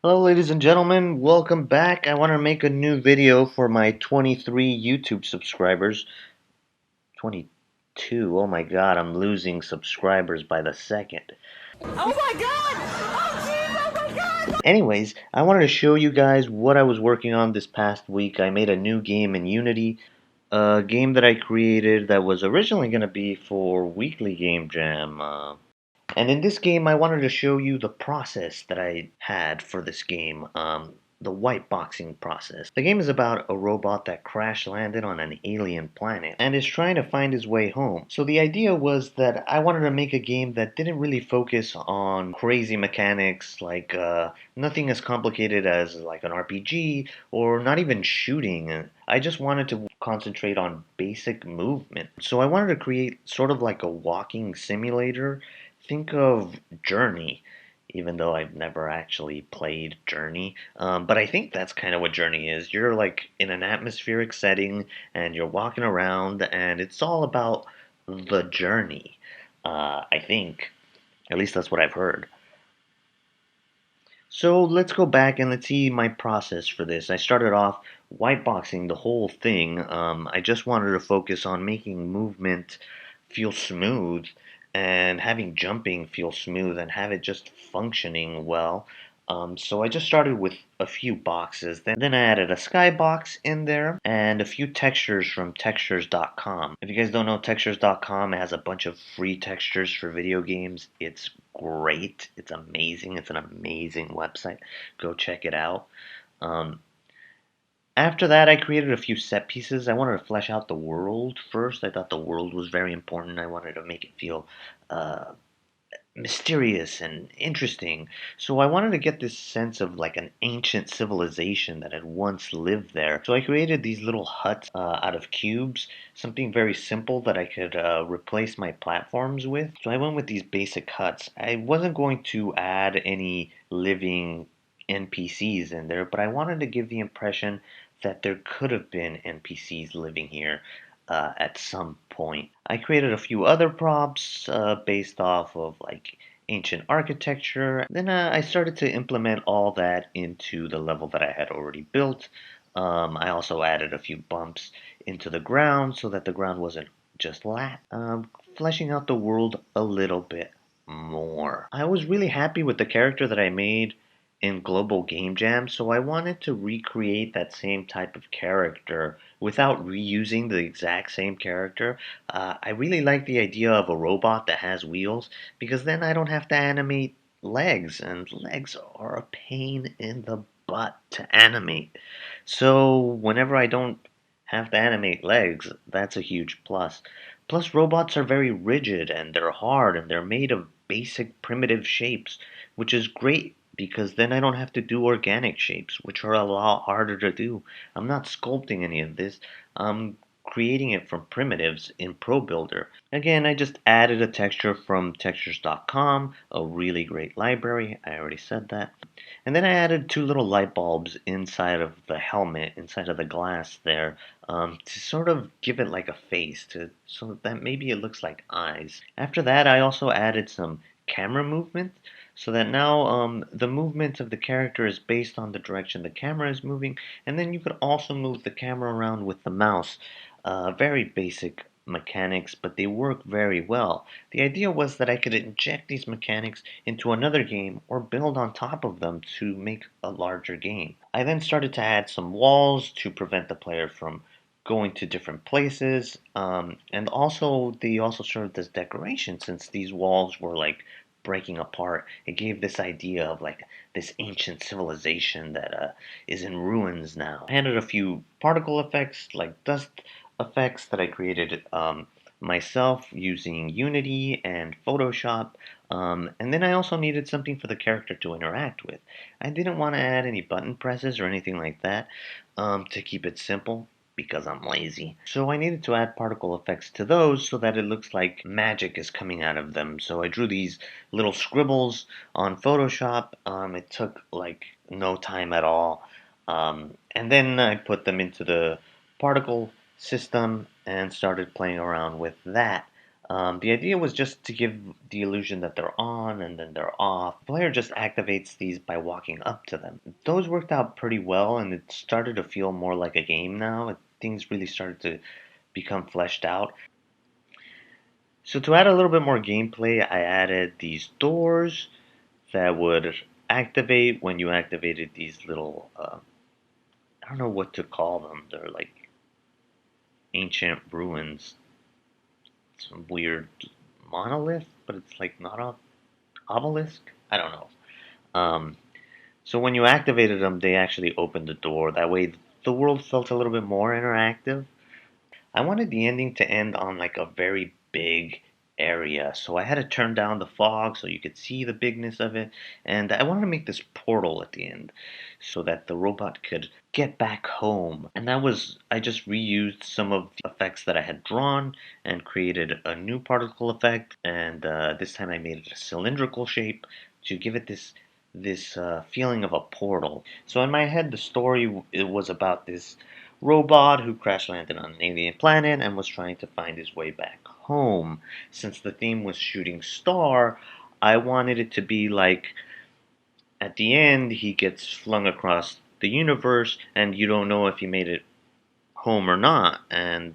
Hello ladies and gentlemen, welcome back. I want to make a new video for my 23 YouTube subscribers. 22, oh my god, I'm losing subscribers by the second. Oh my god! Oh jeez, oh my god! Anyways, I wanted to show you guys what I was working on this past week. I made a new game in Unity, a game that I created that was originally going to be for Weekly Game Jam. And in this game, I wanted to show you the process that I had for this game, the whiteboxing process. The game is about a robot that crash landed on an alien planet and is trying to find his way home. So the idea was that I wanted to make a game that didn't really focus on crazy mechanics, like nothing as complicated as like an RPG or not even shooting. I just wanted to concentrate on basic movement. So I wanted to create sort of like a walking simulator. Think of Journey, even though I've never actually played Journey. But I think that's kind of what Journey is. You're like in an atmospheric setting and you're walking around, and it's all about the journey. I think. At least that's what I've heard. So let's go back and let's see my process for this. I started off whiteboxing the whole thing. I just wanted to focus on making movement feel smooth and having jumping feel smooth and have it just functioning well. So I just started with a few boxes. Then I added a skybox in there and a few textures from textures.com. If you guys don't know textures.com, it has a bunch of free textures for video games. It's great. It's amazing. It's an amazing website. Go check it out. Um, After that, I created a few set pieces. I wanted to flesh out the world first. I thought the world was very important. I wanted to make it feel uh, mysterious and interesting. So I wanted to get this sense of like an ancient civilization that had once lived there. So I created these little huts out of cubes, something very simple that I could replace my platforms with. So I went with these basic huts. I wasn't going to add any living NPCs in there, but I wanted to give the impression that there could have been NPCs living here at some point. I created a few other props based off of like ancient architecture. Then I started to implement all that into the level that I had already built. I also added a few bumps into the ground so that the ground wasn't just flat, fleshing out the world a little bit more. I was really happy with the character that I made in Global Game Jam, so I wanted to recreate that same type of character without reusing the exact same character. I really like the idea of a robot that has wheels because then I don't have to animate legs, and legs are a pain in the butt to animate. So whenever I don't have to animate legs, that's a huge plus. Plus, robots are very rigid and they're hard and they're made of basic primitive shapes, which is great because then I don't have to do organic shapes, which are a lot harder to do. I'm not sculpting any of this. I'm creating it from primitives in Pro Builder. Again, I just added a texture from textures.com, a really great library. I already said that. And then I added two little light bulbs inside of the helmet, inside of the glass there, to sort of give it like a face, so that maybe it looks like eyes. After that, I also added some camera movement, so that now the movement of the character is based on the direction the camera is moving, and then you could also move the camera around with the mouse. Very basic mechanics, but they work very well. The idea was that I could inject these mechanics into another game or build on top of them to make a larger game. I then started to add some walls to prevent the player from going to different places, and also they also served as decoration since these walls were like breaking apart. It gave this idea of like this ancient civilization that is in ruins now. I added a few particle effects like dust effects that I created myself using Unity and Photoshop. And then I also needed something for the character to interact with. I didn't want to add any button presses or anything like that to keep it simple because I'm lazy. So I needed to add particle effects to those so that it looks like magic is coming out of them. So I drew these little scribbles on Photoshop. It took like no time at all. And then I put them into the particle system and started playing around with that. The idea was just to give the illusion that they're on and then they're off. The player just activates these by walking up to them. Those worked out pretty well, and it started to feel more like a game now. Things really started to become fleshed out. So to add a little bit more gameplay, I added these doors that would activate when you activated these little, I don't know what to call them. They're like ancient ruins, some weird monolith, but it's like not a obelisk. I don't know. Um, so when you activated them, they actually opened the door. That way, the world felt a little bit more interactive. I wanted the ending to end on like a very big area, so I had to turn down the fog so you could see the bigness of it, and I wanted to make this portal at the end so that the robot could get back home. And that was, I just reused some of the effects that I had drawn and created a new particle effect, and this time I made it a cylindrical shape to give it this feeling of a portal. So in my head, the story it was about this robot who crash landed on an alien planet and was trying to find his way back home. Since the theme was shooting star, I wanted it to be like at the end he gets flung across the universe and you don't know if he made it home or not. And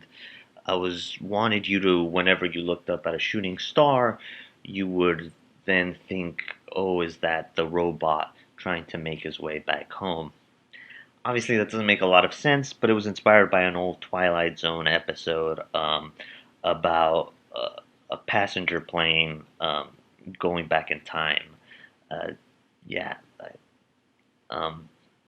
I was wanted you to, whenever you looked up at a shooting star, you would then think, oh, is that the robot trying to make his way back home? Obviously, that doesn't make a lot of sense, but it was inspired by an old Twilight Zone episode about a passenger plane going back in time. Uh, yeah.